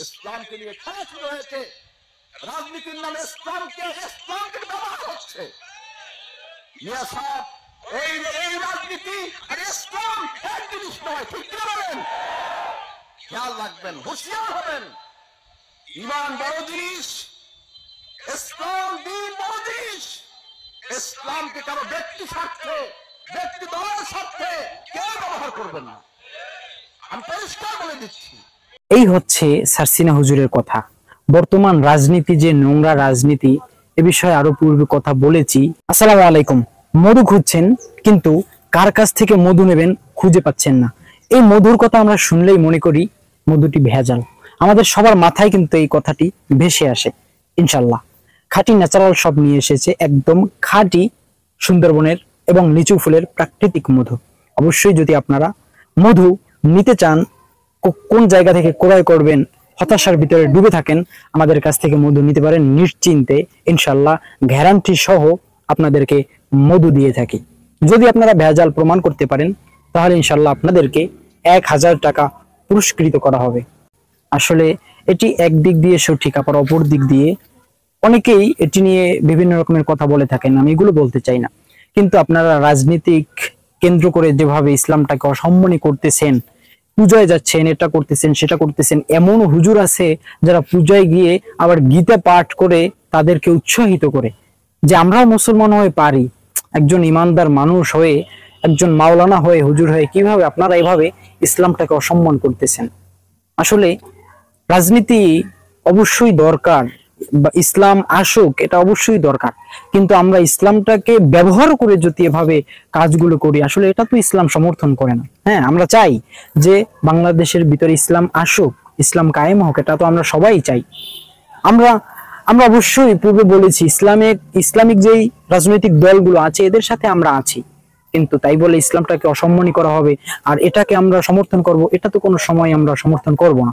ইসলামকে নিয়ে খেলা শুরু হয়েছে, রাজনীতির নামে ইসলামকে ব্যবহার হচ্ছে। মিয়া সাহেব, এই রাজনীতি আর ইসলাম এক জিনিস নয়, ঠিক কিনা বলেন? খেয়াল রাখবেন, হুঁশিয়ার হবেন। ঈমান বড় জিনিস, ইসলাম দ্বীন বড় জিনিস। ইসলামকে কারো ব্যক্তি স্বার্থে, ব্যক্তি দলের স্বার্থে কেউ ব্যবহার করবেন না, আমি পরিষ্কার বলে দিচ্ছি। এই হচ্ছে সারসিনা হুজুরের কথা। বর্তমান রাজনীতি যে নোংরা রাজনীতি, এ বিষয়ে আরো পূর্বে কথা বলেছি। আসসালামু আলাইকুম। মধু খুঁজছেন, কিন্তু কার কাছ থেকে মধু নেবেন খুঁজে পাচ্ছেন না। এই মধুর কথা আমরা শুনলেই মনে করি মধুটি ভেজাল। আমাদের সবার মাথায় কিন্তু এই কথাটি ভেসে আসে। ইনশাল্লাহ খাঁটি ন্যাচারাল সব নিয়ে এসেছে, একদম খাঁটি সুন্দরবনের এবং লিচু ফুলের প্রাকৃতিক মধু। অবশ্যই যদি আপনারা মধু নিতে চান, কোন জায়গা থেকে ক্রয় করবেন, হতাশার ভিতরে ডুবে থাকেন, আমাদের কাছ থেকে মধু নিতে পারেন নিশ্চিন্তে। ইনশাল্লাহ গ্যারান্টি সহ আপনাদেরকে মধু দিয়ে থাকি। যদি আপনারা ভেজাল প্রমাণ করতে পারেন, তাহলে ইনশাল্লাহ আপনাদেরকে 1000 টাকা পুরস্কৃত করা হবে। আসলে এটি একদিক দিয়ে সঠিক, আবার অপর দিক দিয়ে অনেকেই এটি নিয়ে বিভিন্ন রকমের কথা বলে থাকেন, আমি এগুলো বলতে চাই না। কিন্তু আপনারা রাজনীতিক কেন্দ্র করে যেভাবে ইসলামটাকে অসম্মানী করতেছেন, পূজায় যাচ্ছেন, এটা করতেছেন সেটা করতেছেন, এমন হুজুর আছে যারা পূজায় গিয়ে আবার গীতা পাঠ করে তাদেরকে উৎসাহিত করে যে আমরাও মুসলমান হয়ে পারি। একজন ইমানদার মানুষ হয়ে, একজন মাওলানা হয়ে, হুজুর হয়ে কিভাবে আপনারা এভাবে ইসলামটাকে অসম্মান করতেছেন? আসলে রাজনীতি অবশ্যই দরকার, বা ইসলাম আসুক, এটা অবশ্যই দরকার, কিন্তু আমরা ইসলামটাকে ব্যবহার করে যদি এভাবে কাজগুলো করি, আসলে এটা তো ইসলাম সমর্থন করে না। হ্যাঁ, আমরা চাই যে বাংলাদেশের ভিতরে ইসলাম আসুক, ইসলাম কায়েম হোক, এটা তো আমরা সবাই চাই। আমরা আমরা অবশ্যই পূর্বে বলেছি ইসলামিক যেই রাজনৈতিক দলগুলো আছে এদের সাথে আমরা আছি, কিন্তু তাই বলে ইসলামটাকে অসম্মানী করা হবে আর এটাকে আমরা সমর্থন করব, এটা তো কোনো সময় আমরা সমর্থন করব না।